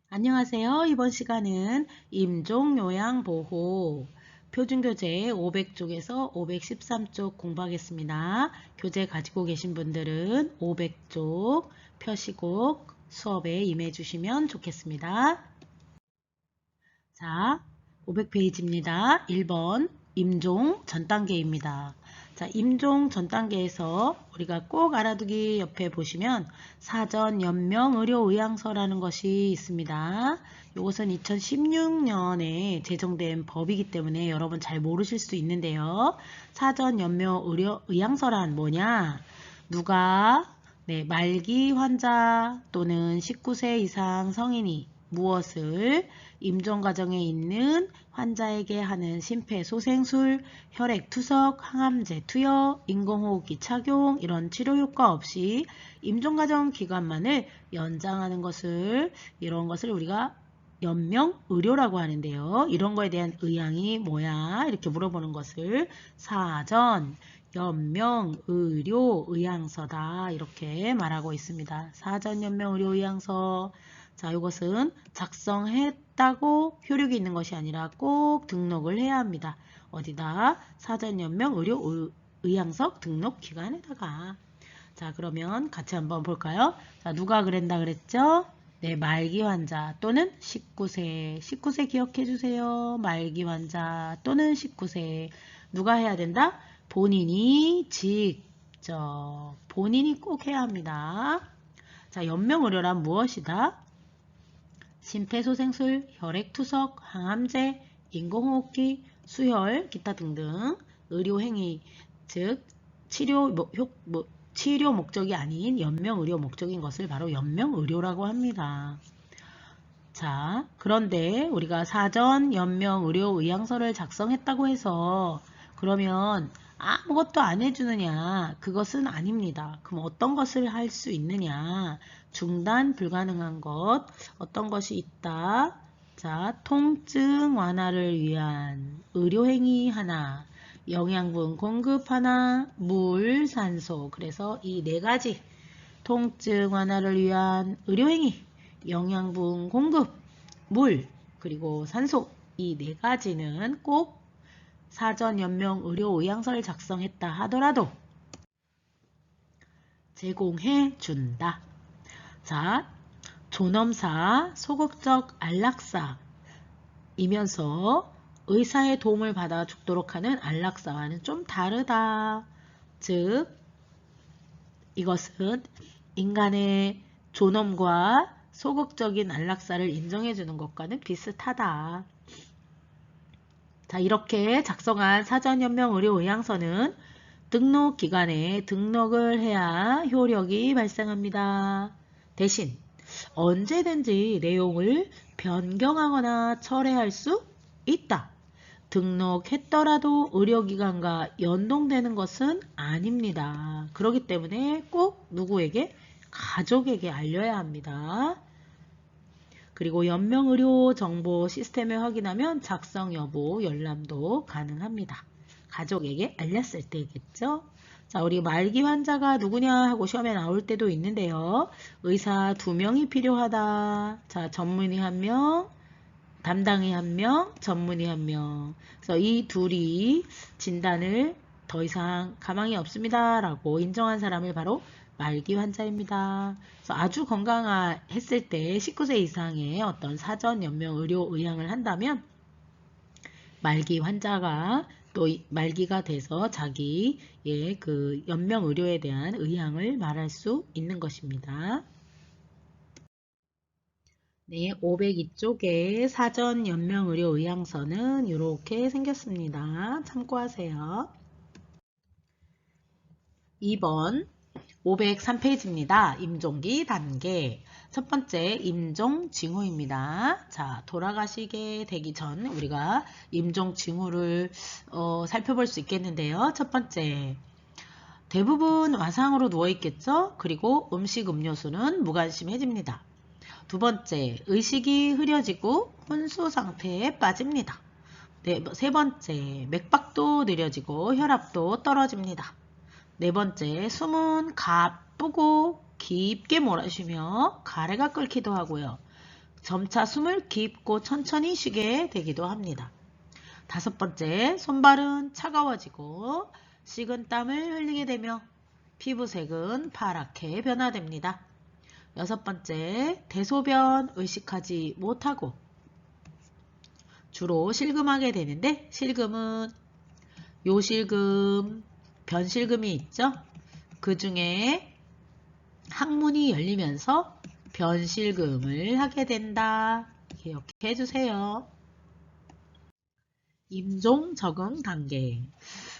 안녕하세요. 이번 시간은 임종요양보호 표준교재 500쪽에서 513쪽 공부하겠습니다. 교재 가지고 계신 분들은 500쪽 펴시고 수업에 임해 주시면 좋겠습니다. 자, 500페이지입니다. 1번 임종 전 단계입니다. 자, 임종 전 단계에서 우리가 꼭 알아두기 옆에 보시면 사전 연명 의료 의향서라는 것이 있습니다. 이것은 2016년에 제정된 법이기 때문에 여러분 잘 모르실 수 있는데요. 사전 연명 의료 의향서란 뭐냐? 누가 말기 환자 또는 19세 이상 성인이 무엇을 임종 과정에 있는 환자에게 하는 심폐소생술, 혈액투석, 항암제 투여, 인공호흡기 착용 이런 치료 효과 없이 임종 과정 기간만을 연장하는 것을 이런 것을 우리가 연명 의료라고 하는데요. 이런 거에 대한 의향이 뭐야? 이렇게 물어보는 것을 사전 연명 의료 의향서다 이렇게 말하고 있습니다. 사전 연명 의료 의향서. 자, 이것은 작성했다고 효력이 있는 것이 아니라 꼭 등록을 해야 합니다. 어디다? 사전연명 의료 의향서 등록 기관에다가. 자, 그러면 같이 한번 볼까요? 자, 누가 그랬다 그랬죠? 네, 말기 환자 또는 19세. 19세 기억해 주세요. 말기 환자 또는 19세. 누가 해야 된다? 본인이 직접. 본인이 꼭 해야 합니다. 자, 연명의료란 무엇이다? 심폐소생술, 혈액투석, 항암제, 인공호흡기, 수혈, 기타 등등 의료행위, 즉 치료 목적이 아닌 연명의료 목적인 것을 바로 연명의료라고 합니다. 자, 그런데 우리가 사전 연명의료 의향서를 작성했다고 해서 그러면 아무것도 안 해주느냐? 그것은 아닙니다. 그럼 어떤 것을 할 수 있느냐? 중단 불가능한 것, 어떤 것이 있다? 자, 통증 완화를 위한 의료행위 하나, 영양분 공급 하나, 물, 산소. 그래서 이 네 가지 통증 완화를 위한 의료행위, 영양분 공급, 물, 그리고 산소. 이 네 가지는 꼭 사전 연명 의료 의향서를 작성했다 하더라도 제공해 준다. 자, 존엄사, 소극적 안락사이면서 의사의 도움을 받아 죽도록 하는 안락사와는 좀 다르다. 즉, 이것은 인간의 존엄과 소극적인 안락사를 인정해 주는 것과는 비슷하다. 자, 이렇게 작성한 사전연명 의료 의향서는 등록기관에 등록을 해야 효력이 발생합니다. 대신 언제든지 내용을 변경하거나 철회할 수 있다. 등록했더라도 의료기관과 연동되는 것은 아닙니다. 그렇기 때문에 꼭 누구에게? 가족에게 알려야 합니다. 그리고 연명의료 정보 시스템에 확인하면 작성 여부 열람도 가능합니다. 가족에게 알렸을 때겠죠? 자, 우리 말기 환자가 누구냐 하고 시험에 나올 때도 있는데요. 의사 2명이 필요하다. 자, 전문의 1명, 담당의 1명, 전문의 1명. 그래서 이 둘이 진단을 더 이상 가망이 없습니다. 라고 인정한 사람을 바로 말기 환자입니다. 그래서 아주 건강했을 때 19세 이상의 어떤 사전 연명 의료 의향을 한다면 말기 환자가 또 말기가 돼서 자기의 그 연명 의료에 대한 의향을 말할 수 있는 것입니다. 네, 502쪽의 사전 연명 의료 의향서는 이렇게 생겼습니다. 참고하세요. 2번 503페이지입니다. 임종기 단계. 첫 번째 임종 징후입니다. 자, 돌아가시게 되기 전 우리가 임종 징후를 살펴볼 수 있겠는데요. 첫 번째, 대부분 와상으로 누워있겠죠? 그리고 음식, 음료수는 무관심해집니다. 두 번째, 의식이 흐려지고 혼수 상태에 빠집니다. 세 번째, 맥박도 느려지고 혈압도 떨어집니다. 네 번째, 숨은 가쁘고 깊게 몰아쉬며 가래가 끓기도 하고요. 점차 숨을 깊고 천천히 쉬게 되기도 합니다. 5번째, 손발은 차가워지고 식은 땀을 흘리게 되며 피부색은 파랗게 변화됩니다. 6번째, 대소변 의식하지 못하고 주로 실금하게 되는데 실금은 요실금, 변실금이 있죠. 그 중에 항문이 열리면서 변실금을 하게 된다. 기억해 주세요. 임종 적응 단계.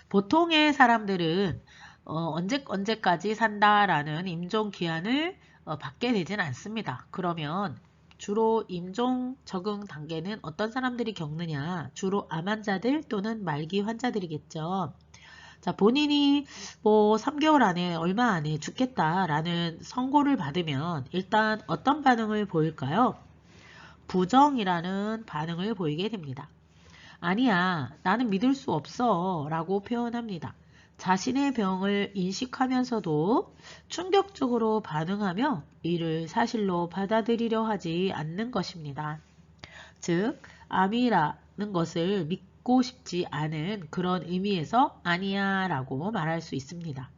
보통의 사람들은 언제까지 산다라는 임종 기한을 받게 되진 않습니다. 그러면 주로 임종 적응 단계는 어떤 사람들이 겪느냐? 주로 암 환자들 또는 말기 환자들이겠죠. 자, 본인이 뭐 3개월 안에 얼마 안에 죽겠다라는 선고를 받으면 일단 어떤 반응을 보일까요? 부정이라는 반응을 보이게 됩니다. 아니야, 나는 믿을 수 없어 라고 표현합니다. 자신의 병을 인식하면서도 충격적으로 반응하며 이를 사실로 받아들이려 하지 않는 것입니다. 즉, 암이라는 것을 믿고 싶지 않은 그런 의미에서 아니야 라고 말할 수 있습니다.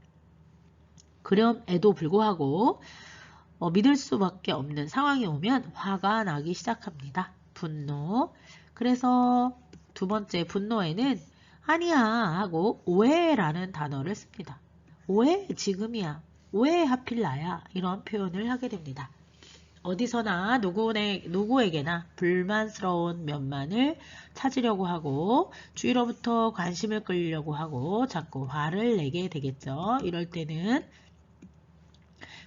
그럼에도 불구하고 믿을 수밖에 없는 상황이 오면 화가 나기 시작합니다. 분노. 그래서 2번째 분노에는 아니야 하고 왜 라는 단어를 씁니다. 왜 지금이야? 왜 하필 나야? 이런 표현을 하게 됩니다. 어디서나 누구에게나 불만스러운 면만을 찾으려고 하고 주위로부터 관심을 끌려고 하고 자꾸 화를 내게 되겠죠. 이럴 때는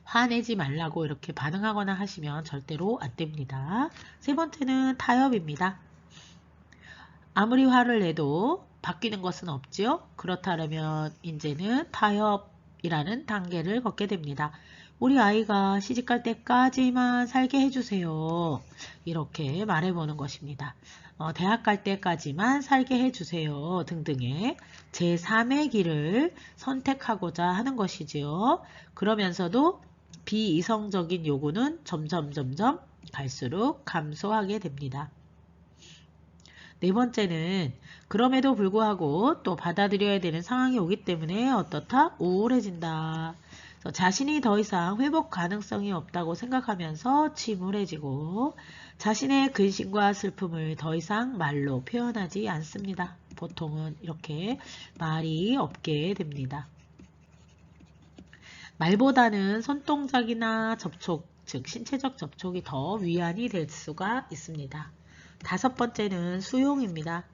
화내지 말라고 이렇게 반응하거나 하시면 절대로 안 됩니다. 3번째는 타협입니다. 아무리 화를 내도 바뀌는 것은 없지요. 그렇다면 이제는 타협이라는 단계를 걷게 됩니다. 우리 아이가 시집갈 때까지만 살게 해주세요. 이렇게 말해보는 것입니다. 대학 갈 때까지만 살게 해주세요. 등등의 제3의 길을 선택하고자 하는 것이지요. 그러면서도 비이성적인 요구는 점점 갈수록 감소하게 됩니다. 4번째는 그럼에도 불구하고 또 받아들여야 되는 상황이 오기 때문에 어떻다? 우울해진다. 자신이 더 이상 회복 가능성이 없다고 생각하면서 침울해지고 자신의 근심과 슬픔을 더 이상 말로 표현하지 않습니다. 보통은 이렇게 말이 없게 됩니다. 말보다는 손동작이나 접촉, 즉 신체적 접촉이 더 위안이 될 수가 있습니다. 5번째는 수용입니다.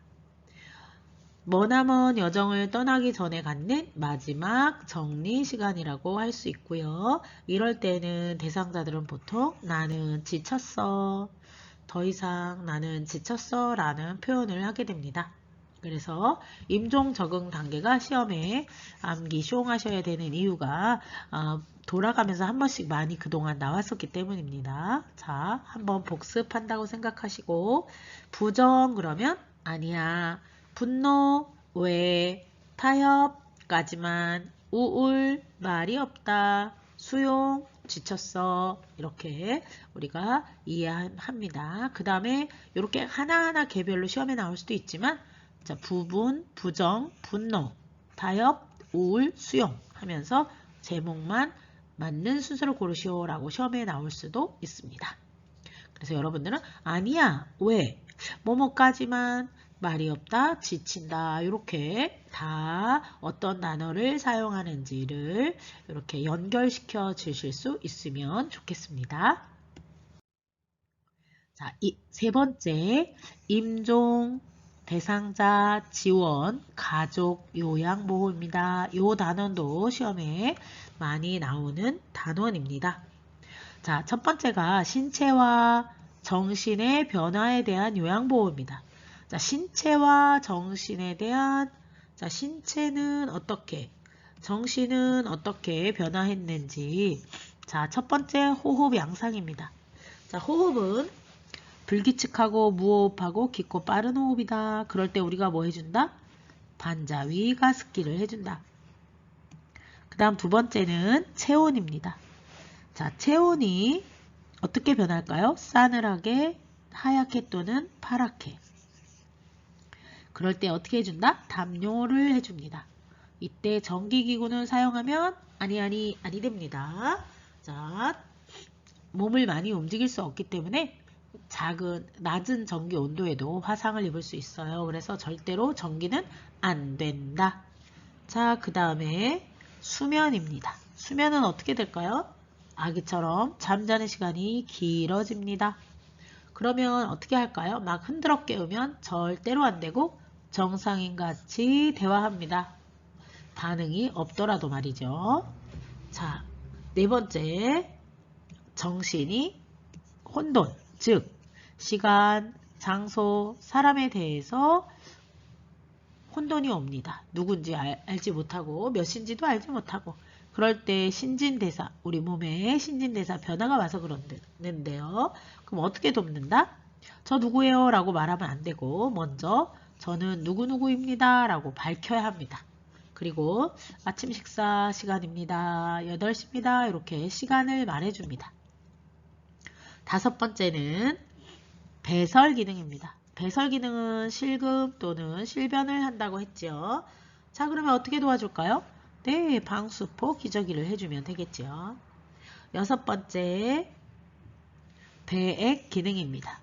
머나먼 여정을 떠나기 전에 갖는 마지막 정리 시간이라고 할 수 있고요. 이럴 때는 대상자들은 보통 나는 지쳤어, 더 이상 나는 지쳤어 라는 표현을 하게 됩니다. 그래서 임종 적응 단계가 시험에 암기 시용하셔야 되는 이유가 돌아가면서 한 번씩 많이 그동안 나왔었기 때문입니다. 자, 한번 복습한다고 생각하시고 부정 그러면 아니야, 분노 왜, 타협까지만, 우울 말이 없다, 수용 지쳤어 이렇게 우리가 이해합니다. 그 다음에 이렇게 하나하나 개별로 시험에 나올 수도 있지만 자, 부분, 부정, 분노, 타협, 우울, 수용 하면서 제목만 맞는 순서를 고르시오 라고 시험에 나올 수도 있습니다. 그래서 여러분들은 아니야, 왜, 뭐뭐까지만, 말이 없다, 지친다 이렇게 다 어떤 단어를 사용하는지를 이렇게 연결시켜 주실 수 있으면 좋겠습니다. 자, 3번째 임종 대상자 지원 가족 요양보호입니다. 이 단원도 시험에 많이 나오는 단원입니다. 자, 첫 번째가 신체와 정신의 변화에 대한 요양보호입니다. 자, 신체와 정신에 대한 자, 신체는 어떻게, 정신은 어떻게 변화했는지 자, 첫 번째 호흡 양상입니다. 자, 호흡은 불규칙하고 무호흡하고 깊고 빠른 호흡이다. 그럴 때 우리가 뭐 해준다? 반자위 가습기를 해준다. 그 다음 2번째는 체온입니다. 자, 체온이 어떻게 변할까요? 싸늘하게, 하얗게 또는 파랗게. 그럴 때 어떻게 해준다? 담요를 해줍니다. 이때 전기기구는 사용하면 아니 됩니다. 자, 몸을 많이 움직일 수 없기 때문에 낮은 전기 온도에도 화상을 입을 수 있어요. 그래서 절대로 전기는 안 된다. 자, 그 다음에 수면입니다. 수면은 어떻게 될까요? 아기처럼 잠자는 시간이 길어집니다. 그러면 어떻게 할까요? 막 흔들어 깨우면 절대로 안 되고 정상인같이 대화합니다. 반응이 없더라도 말이죠. 자, 네 번째, 정신이 혼돈, 즉 시간, 장소, 사람에 대해서 혼돈이 옵니다. 누군지 알지 못하고 몇인지도 알지 못하고 그럴 때 신진대사, 우리 몸에 신진대사 변화가 와서 그러는데요. 그럼 어떻게 돕는다? 저 누구예요? 라고 말하면 안 되고 먼저 저는 누구누구입니다. 라고 밝혀야 합니다. 그리고 아침 식사 시간입니다. 8시입니다. 이렇게 시간을 말해줍니다. 다섯 번째는 배설 기능입니다. 배설 기능은 실금 또는 실변을 한다고 했죠. 자, 그러면 어떻게 도와줄까요? 네, 방수포 기저귀를 해주면 되겠죠. 여섯 번째, 배액 기능입니다.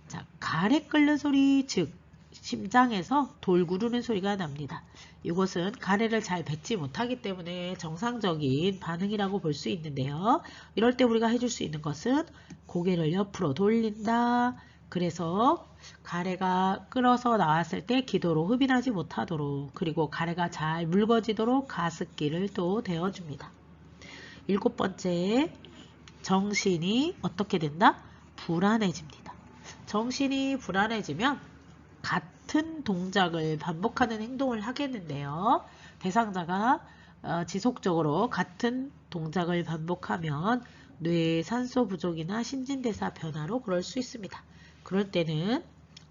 자, 가래 끓는 소리, 즉 심장에서 돌 구르는 소리가 납니다. 이것은 가래를 잘 뱉지 못하기 때문에 정상적인 반응이라고 볼 수 있는데요. 이럴 때 우리가 해줄 수 있는 것은 고개를 옆으로 돌린다. 그래서 가래가 끓어서 나왔을 때 기도로 흡인하지 못하도록, 그리고 가래가 잘 묽어지도록 가습기를 또 데워줍니다. 일곱 번째, 정신이 어떻게 된다? 불안해집니다. 정신이 불안해지면 같은 동작을 반복하는 행동을 하겠는데요. 대상자가 지속적으로 같은 동작을 반복하면 뇌 산소 부족이나 신진대사 변화로 그럴 수 있습니다. 그럴 때는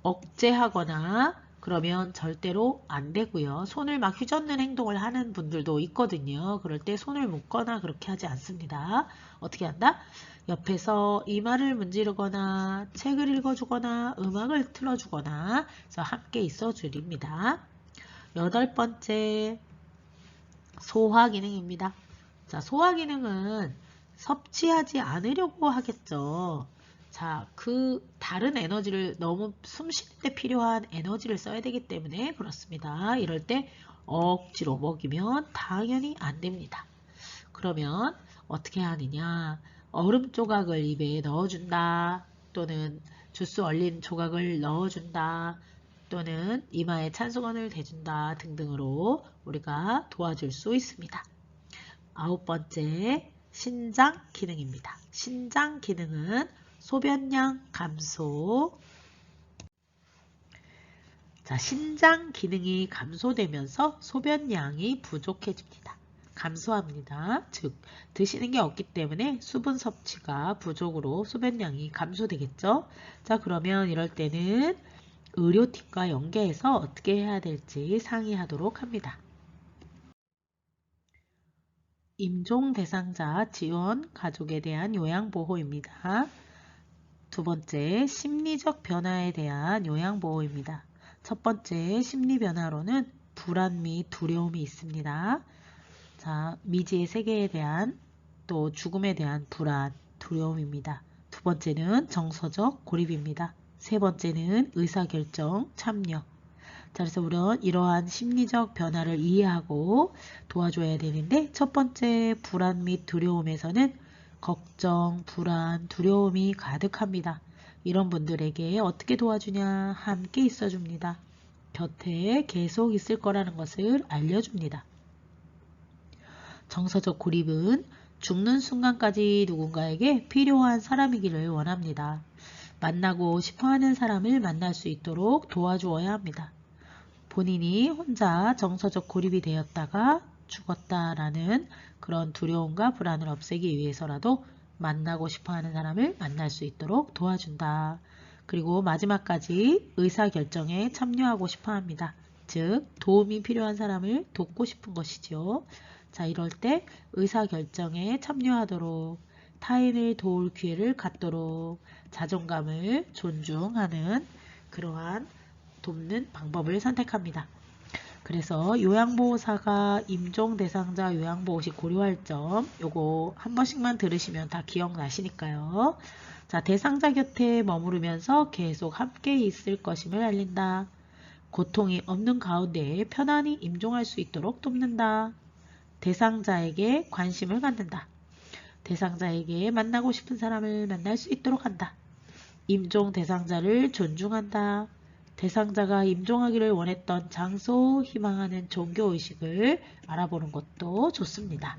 억제하거나 그러면 절대로 안 되고요. 손을 막 휘젓는 행동을 하는 분들도 있거든요. 그럴 때 손을 묶거나 그렇게 하지 않습니다. 어떻게 한다? 옆에서 이마를 문지르거나 책을 읽어주거나 음악을 틀어주거나 그래서 함께 있어 드립니다. 여덟 번째, 소화 기능입니다. 자, 소화 기능은 섭취하지 않으려고 하겠죠. 자, 그 다른 에너지를 너무 숨 쉴 때 필요한 에너지를 써야 되기 때문에 그렇습니다. 이럴 때 억지로 먹이면 당연히 안 됩니다. 그러면 어떻게 하느냐? 얼음 조각을 입에 넣어준다. 또는 주스 얼린 조각을 넣어준다. 또는 이마에 찬수건을 대준다 등등으로 우리가 도와줄 수 있습니다. 아홉 번째, 신장 기능입니다. 신장 기능은 소변량 감소. 자, 신장 기능이 감소되면서 소변량이 부족해집니다. 감소합니다. 즉, 드시는 게 없기 때문에 수분 섭취가 부족으로 소변량이 감소되겠죠. 자, 그러면 이럴 때는 의료팀과 연계해서 어떻게 해야 될지 상의하도록 합니다. 임종 대상자 지원 가족에 대한 요양보호입니다. 두 번째, 심리적 변화에 대한 요양보호입니다. 첫 번째 심리 변화로는 불안 및 두려움이 있습니다. 자, 미지의 세계에 대한 또 죽음에 대한 불안, 두려움입니다. 두 번째는 정서적 고립입니다. 세 번째는 의사결정, 참여. 자, 그래서 우리는 이러한 심리적 변화를 이해하고 도와줘야 되는데 첫 번째 불안 및 두려움에서는 걱정, 불안, 두려움이 가득합니다. 이런 분들에게 어떻게 도와주냐? 함께 있어줍니다. 곁에 계속 있을 거라는 것을 알려줍니다. 정서적 고립은 죽는 순간까지 누군가에게 필요한 사람이기를 원합니다. 만나고 싶어하는 사람을 만날 수 있도록 도와주어야 합니다. 본인이 혼자 정서적 고립이 되었다가 죽었다라는 그런 두려움과 불안을 없애기 위해서라도 만나고 싶어하는 사람을 만날 수 있도록 도와준다. 그리고 마지막까지 의사결정에 참여하고 싶어합니다. 즉 도움이 필요한 사람을 돕고 싶은 것이죠. 자, 이럴 때 의사결정에 참여하도록 타인을 도울 기회를 갖도록 자존감을 존중하는 그러한 돕는 방법을 선택합니다. 그래서 요양보호사가 임종 대상자 요양보호 시 고려할 점 요거 한 번씩만 들으시면 다 기억나시니까요. 자, 대상자 곁에 머무르면서 계속 함께 있을 것임을 알린다. 고통이 없는 가운데 편안히 임종할 수 있도록 돕는다. 대상자에게 관심을 갖는다. 대상자에게 만나고 싶은 사람을 만날 수 있도록 한다. 임종 대상자를 존중한다. 대상자가 임종하기를 원했던 장소, 희망하는 종교의식을 알아보는 것도 좋습니다.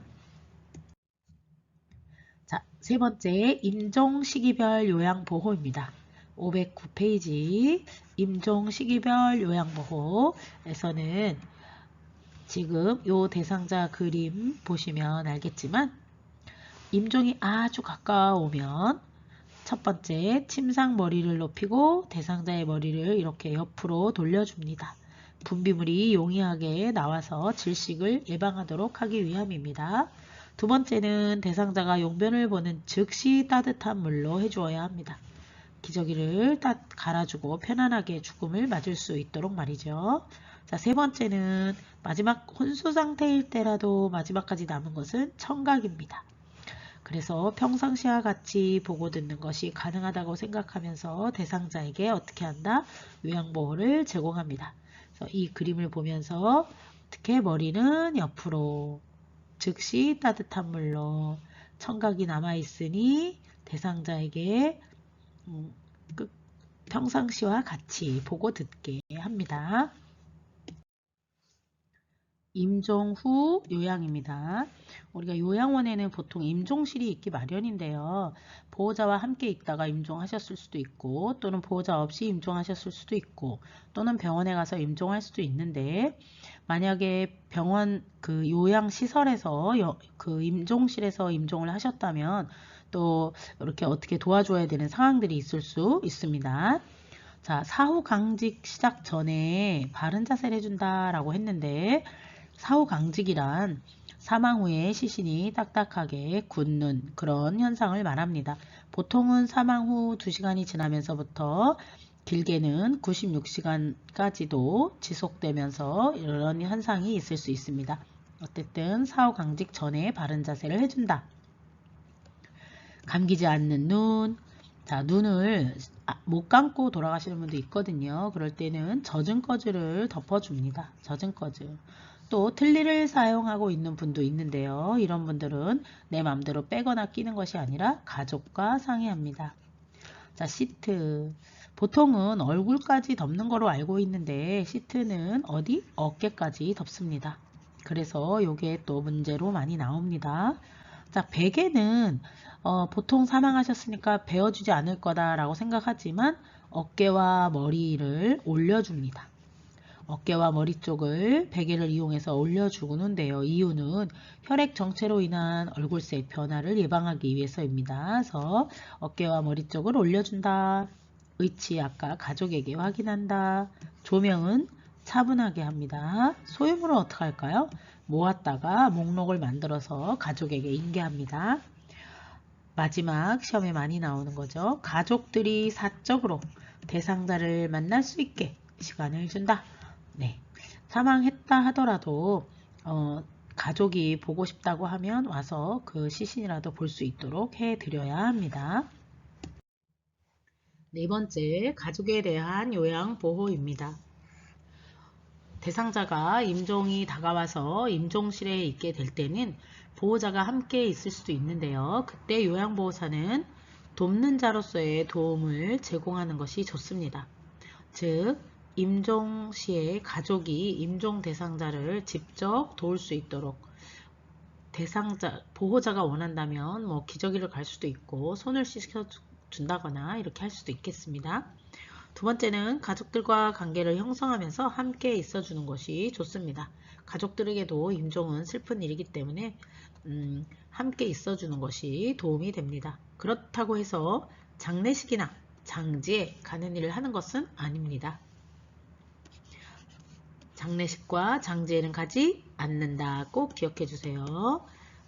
자, 세 번째, 임종 시기별 요양보호입니다. 509페이지 임종 시기별 요양보호에서는 지금 요 대상자 그림 보시면 알겠지만 임종이 아주 가까우면 첫 번째, 침상 머리를 높이고 대상자의 머리를 이렇게 옆으로 돌려줍니다. 분비물이 용이하게 나와서 질식을 예방하도록 하기 위함입니다. 두 번째는 대상자가 용변을 보는 즉시 따뜻한 물로 해주어야 합니다. 기저귀를 딱 갈아주고 편안하게 죽음을 맞을 수 있도록 말이죠. 자, 세 번째는 마지막 혼수 상태일 때라도 마지막까지 남은 것은 청각입니다. 그래서 평상시와 같이 보고 듣는 것이 가능하다고 생각하면서 대상자에게 어떻게 한다? 요양보호를 제공합니다. 그래서 이 그림을 보면서 어떻게 머리는 옆으로 즉시 따뜻한 물로 청각이 남아있으니 대상자에게 평상시와 같이 보고 듣게 합니다. 임종 후 요양입니다. 우리가 요양원에는 보통 임종실이 있기 마련인데요. 보호자와 함께 있다가 임종하셨을 수도 있고 또는 보호자 없이 임종하셨을 수도 있고 또는 병원에 가서 임종할 수도 있는데 만약에 병원 그 요양시설에서 그 임종실에서 임종을 하셨다면 또 이렇게 어떻게 도와줘야 되는 상황들이 있을 수 있습니다. 자, 사후 강직 시작 전에 바른 자세를 해준다 라고 했는데 사후 강직이란 사망 후에 시신이 딱딱하게 굳는 그런 현상을 말합니다. 보통은 사망 후 2시간이 지나면서부터 길게는 96시간까지도 지속되면서 이런 현상이 있을 수 있습니다. 어쨌든 사후 강직 전에 바른 자세를 해준다. 감기지 않는 눈. 자, 눈을 못 감고 돌아가시는 분도 있거든요. 그럴 때는 젖은 꺼즈를 덮어줍니다. 젖은 꺼즈. 또 틀니를 사용하고 있는 분도 있는데요. 이런 분들은 내 맘대로 빼거나 끼는 것이 아니라 가족과 상의합니다. 자, 시트. 보통은 얼굴까지 덮는 거로 알고 있는데 시트는 어디? 어깨까지 덮습니다. 그래서 이게 또 문제로 많이 나옵니다. 자, 베개는 보통 사망하셨으니까 베어주지 않을 거다라고 생각하지만 어깨와 머리를 올려줍니다. 어깨와 머리 쪽을 베개를 이용해서 올려주는데요. 이유는 혈액 정체로 인한 얼굴색 변화를 예방하기 위해서입니다. 그래서 어깨와 머리 쪽을 올려준다. 위치 아까 가족에게 확인한다. 조명은 차분하게 합니다. 소유물은 어떻게 할까요? 모았다가 목록을 만들어서 가족에게 인계합니다. 마지막 시험에 많이 나오는 거죠. 가족들이 사적으로 대상자를 만날 수 있게 시간을 준다. 네, 사망했다 하더라도 가족이 보고 싶다고 하면 와서 그 시신이라도 볼 수 있도록 해드려야 합니다. 네 번째, 가족에 대한 요양보호입니다. 대상자가 임종이 다가와서 임종실에 있게 될 때는 보호자가 함께 있을 수도 있는데요. 그때 요양보호사는 돕는 자로서의 도움을 제공하는 것이 좋습니다. 즉, 임종 시에 가족이 임종 대상자를 직접 도울 수 있도록 보호자가 원한다면 뭐 기저귀를 갈 수도 있고 손을 씻겨 준다거나 이렇게 할 수도 있겠습니다. 두 번째는 가족들과 관계를 형성하면서 함께 있어주는 것이 좋습니다. 가족들에게도 임종은 슬픈 일이기 때문에 함께 있어주는 것이 도움이 됩니다. 그렇다고 해서 장례식이나 장지에 가는 일을 하는 것은 아닙니다. 장례식과 장지에는 가지 않는다. 꼭 기억해 주세요.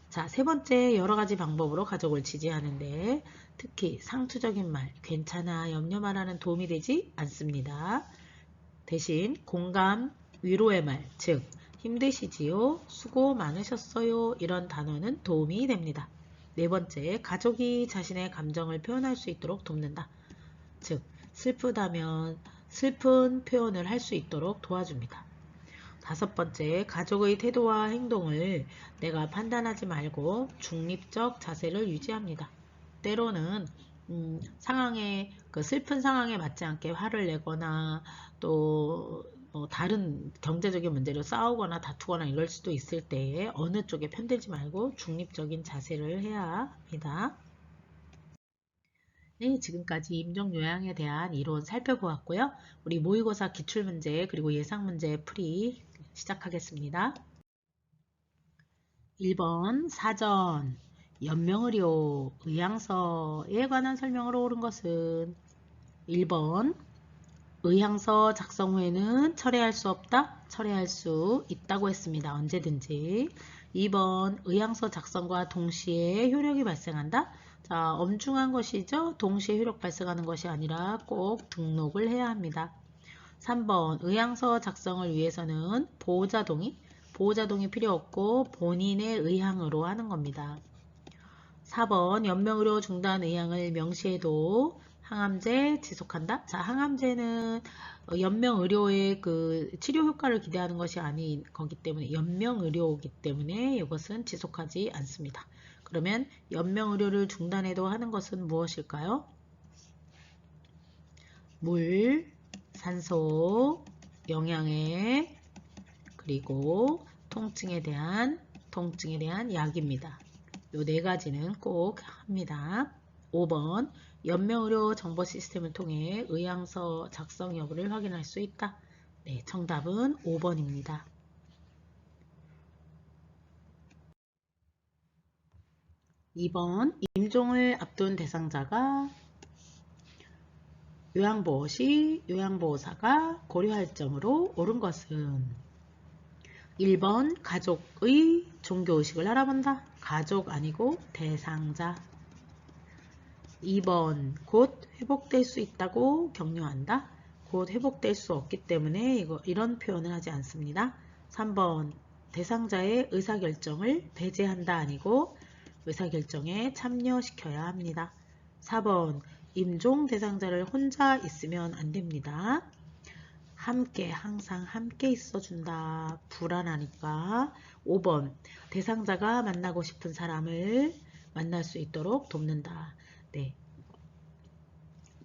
자, 세 번째, 여러 가지 방법으로 가족을 지지하는데 특히 상투적인 말, 괜찮아, 염려 말하는 도움이 되지 않습니다. 대신 공감, 위로의 말, 즉 힘드시지요, 수고 많으셨어요 이런 단어는 도움이 됩니다. 네 번째, 가족이 자신의 감정을 표현할 수 있도록 돕는다. 즉 슬프다면 슬픈 표현을 할 수 있도록 도와줍니다. 다섯 번째, 가족의 태도와 행동을 내가 판단하지 말고 중립적 자세를 유지합니다. 때로는 상황에 슬픈 상황에 맞지 않게 화를 내거나 또 다른 경제적인 문제로 싸우거나 다투거나 이럴 수도 있을 때에 어느 쪽에 편들지 말고 중립적인 자세를 해야 합니다. 네, 지금까지 임종요양에 대한 이론 살펴보았고요. 우리 모의고사 기출문제 그리고 예상문제 풀이 시작하겠습니다. 1번 사전 연명의료 의향서에 관한 설명으로 옳은 것은 1번 의향서 작성 후에는 철회할 수 없다? 철회할 수 있다고 했습니다. 언제든지. 2번 의향서 작성과 동시에 효력이 발생한다? 자, 엄중한 것이죠. 동시에 효력 발생하는 것이 아니라 꼭 등록을 해야 합니다. 3번 의향서 작성을 위해서는 보호자 동의 필요 없고 본인의 의향으로 하는 겁니다. 4번 연명의료 중단 의향을 명시해도 항암제 지속한다. 자, 항암제는 연명의료의 치료 효과를 기대하는 것이 아닌 거기 때문에 연명의료이기 때문에 이것은 지속하지 않습니다. 그러면 연명의료를 중단해도 하는 것은 무엇일까요? 물, 산소, 영양액, 그리고 통증에 대한 약입니다. 요 네 가지는 꼭 합니다. 5번 연명의료 정보 시스템을 통해 의향서 작성 여부를 확인할 수 있다. 네, 정답은 5번입니다. 2번 임종을 앞둔 대상자가 요양보호 시 요양보호사가 고려할 점으로 옳은 것은 1번 가족의 종교의식을 알아본다. 가족 아니고 대상자. 2번 곧 회복될 수 있다고 격려한다. 곧 회복될 수 없기 때문에 이런 표현을 하지 않습니다. 3번 대상자의 의사결정을 배제한다 아니고 의사결정에 참여시켜야 합니다. 4번 임종 대상자를 혼자 있으면 안 됩니다. 함께 항상 함께 있어준다. 불안하니까. 5번 대상자가 만나고 싶은 사람을 만날 수 있도록 돕는다. 네,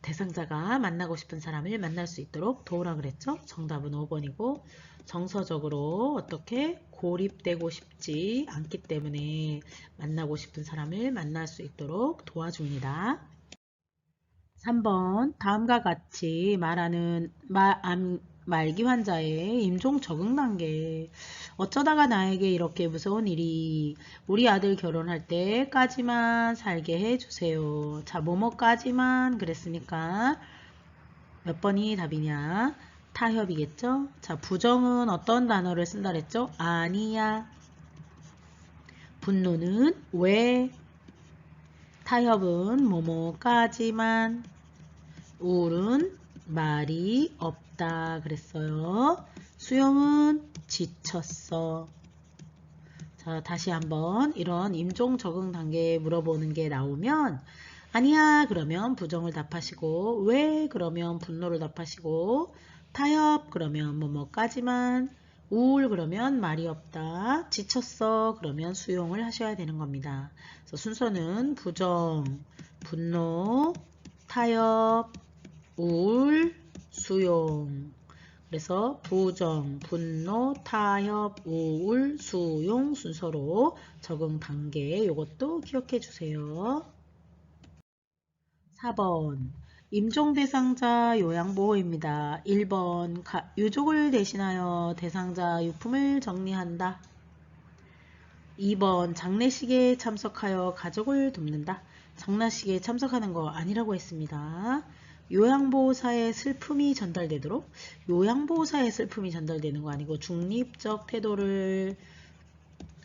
대상자가 만나고 싶은 사람을 만날 수 있도록 도우라 그랬죠? 정답은 5번이고 정서적으로 어떻게 고립되고 싶지 않기 때문에 만나고 싶은 사람을 만날 수 있도록 도와줍니다. 3번 다음과 같이 말하는 말기 환자의 임종 적응 단계. 어쩌다가 나에게 이렇게 무서운 일이. 우리 아들 결혼할 때까지만 살게 해주세요. 자, 뭐뭐까지만 그랬으니까 몇 번이 답이냐? 타협이겠죠? 자, 부정은 어떤 단어를 쓴다 그랬죠? 아니야. 분노는 왜? 타협은 뭐뭐까지만. 우울은 말이 없다 그랬어요. 수영은 지쳤어. 자, 다시 한번 이런 임종 적응 단계에 물어보는 게 나오면 아니야 그러면 부정을 답하시고 왜 그러면 분노를 답하시고 타협 그러면 뭐뭐까지만 우울 그러면 말이 없다 지쳤어 그러면 수용을 하셔야 되는 겁니다. 그래서 순서는 부정, 분노, 타협, 우울, 수용. 그래서 부정, 분노, 타협, 우울, 수용 순서로 적응 단계 이것도 기억해 주세요. 4번 임종 대상자 요양보호입니다. 1번 유족을 대신하여 대상자 유품을 정리한다. 2번 장례식에 참석하여 가족을 돕는다. 장례식에 참석하는 거 아니라고 했습니다. 요양보호사의 슬픔이 전달되도록 요양보호사의 슬픔이 전달되는 거 아니고 중립적 태도를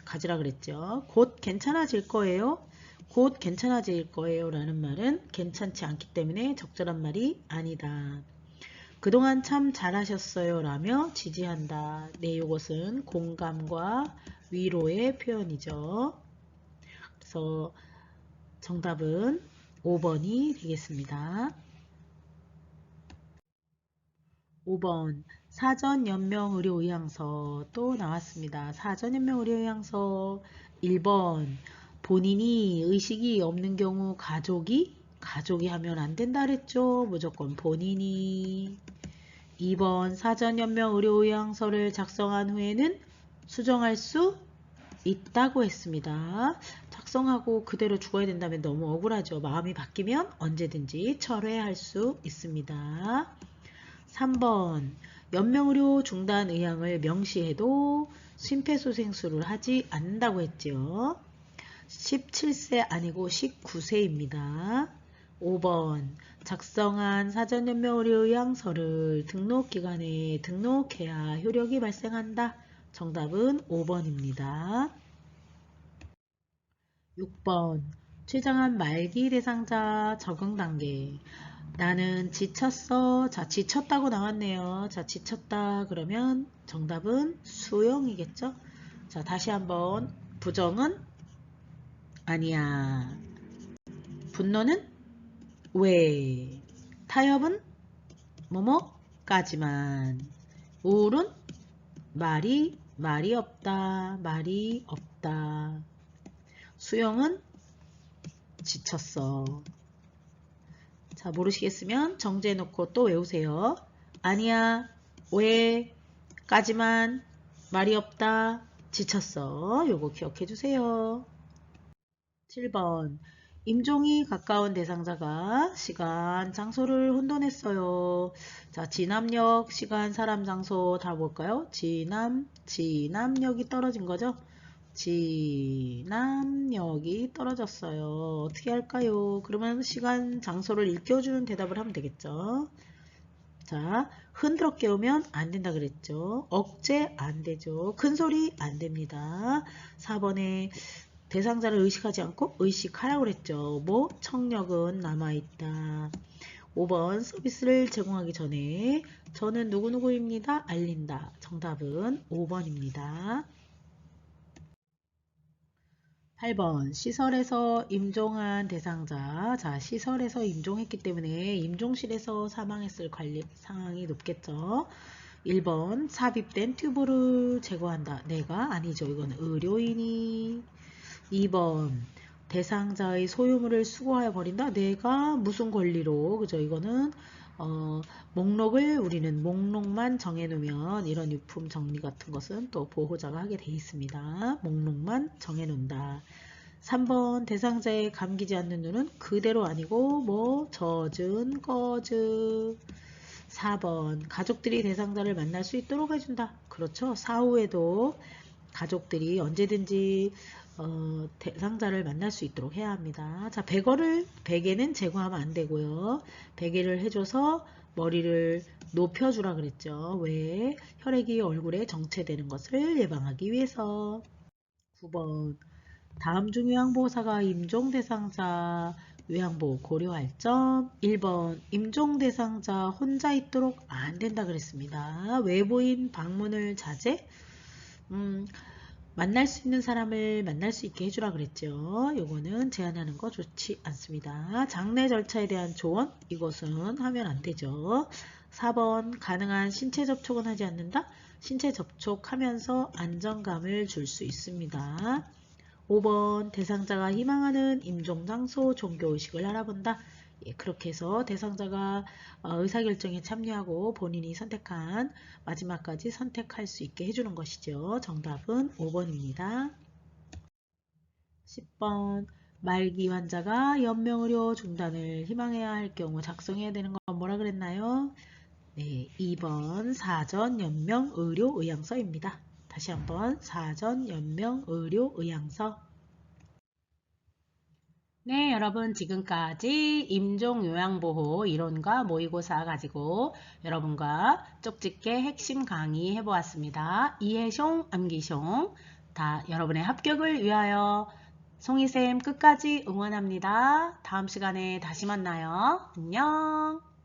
가지라 그랬죠. 곧 괜찮아질 거예요. 곧 괜찮아질 거예요 라는 말은 괜찮지 않기 때문에 적절한 말이 아니다. 그동안 참 잘하셨어요 라며 지지한다. 네, 이것은 공감과 위로의 표현이죠. 그래서 정답은 5번이 되겠습니다. 5번 사전연명의료의향서 또 나왔습니다. 사전연명의료의향서 1번 본인이 의식이 없는 경우 가족이 하면 안 된다 그랬죠. 무조건 본인이. 2번 사전연명의료의향서를 작성한 후에는 수정할 수 있다고 했습니다. 작성하고 그대로 죽어야 된다면 너무 억울하죠. 마음이 바뀌면 언제든지 철회할 수 있습니다. 3번 연명의료 중단 의향을 명시해도 심폐소생술을 하지 않는다고 했죠. 17세 아니고 19세입니다. 5번 작성한 사전연명의료의향서를 등록기관에 등록해야 효력이 발생한다. 정답은 5번입니다. 6번 최장암 말기 대상자 적응 단계. 나는 지쳤어. 자, 지쳤다고 나왔네요. 자, 지쳤다 그러면 정답은 수용이겠죠. 자, 다시 한번. 부정은 아니야. 분노는 왜. 타협은 뭐뭐까지만. 우울은 말이 없다. 말이 없다. 수용은 지쳤어. 자, 모르시겠으면 정지해 놓고 또 외우세요. 아니야, 왜, 까지만, 말이 없다, 지쳤어. 요거 기억해 주세요. 7번 임종이 가까운 대상자가 시간, 장소를 혼돈했어요. 자, 진압력, 시간, 사람, 장소 다 볼까요? 진압력이 떨어진 거죠? 진압력이 떨어졌어요. 어떻게 할까요? 그러면 시간, 장소를 일깨워주는 대답을 하면 되겠죠. 자, 흔들어 깨우면 안 된다 그랬죠. 억제 안 되죠. 큰 소리 안 됩니다. 4번에 대상자를 의식하지 않고 의식하라고 그랬죠. 뭐? 청력은 남아있다. 5번 서비스를 제공하기 전에 저는 누구누구입니다. 알린다. 정답은 5번입니다. 8번 시설에서 임종한 대상자. 자, 시설에서 임종했기 때문에 임종실에서 사망했을 상황이 높겠죠. 1번 삽입된 튜브를 제거한다. 내가 아니죠. 이건 의료인이. 2번 대상자의 소유물을 수거하여 버린다. 내가 무슨 권리로. 그죠? 이거는 목록을 우리는 목록만 정해놓으면 이런 유품 정리 같은 것은 또 보호자가 하게 돼 있습니다. 목록만 정해놓는다. 3번 대상자의 감기지 않는 눈은 그대로 아니고 뭐 젖은 꺼즈. 4번 가족들이 대상자를 만날 수 있도록 해준다. 그렇죠. 사후에도 가족들이 언제든지 대상자를 만날 수 있도록 해야 합니다. 자, 베개는 제거하면 안 되고요. 베개를 해줘서 머리를 높여주라 그랬죠. 왜? 혈액이 얼굴에 정체되는 것을 예방하기 위해서. 9번 다음 중 요양보호사가 임종 대상자 요양보호 고려할 점. 1번 임종 대상자 혼자 있도록 안 된다 그랬습니다. 외부인 방문을 자제. 만날 수 있는 사람을 만날 수 있게 해주라 그랬죠. 요거는 제한하는 거 좋지 않습니다. 장례 절차에 대한 조언, 이것은 하면 안 되죠. 4번 가능한 신체 접촉은 하지 않는다. 신체 접촉하면서 안정감을 줄 수 있습니다. 5번 대상자가 희망하는 임종장소 종교의식을 알아본다. 예, 그렇게 해서 대상자가 의사결정에 참여하고 본인이 선택한 마지막까지 선택할 수 있게 해주는 것이죠. 정답은 5번입니다. 10번 말기 환자가 연명의료 중단을 희망해야 할 경우 작성해야 되는 건 뭐라 그랬나요? 네, 2번 사전연명의료의향서입니다. 다시 한번 사전연명의료의향서. 네, 여러분 지금까지 임종요양보호 이론과 모의고사 가지고 여러분과 쪽집게 핵심 강의 해보았습니다. 이해숑, 암기숑, 다 여러분의 합격을 위하여 송이쌤 끝까지 응원합니다. 다음 시간에 다시 만나요. 안녕.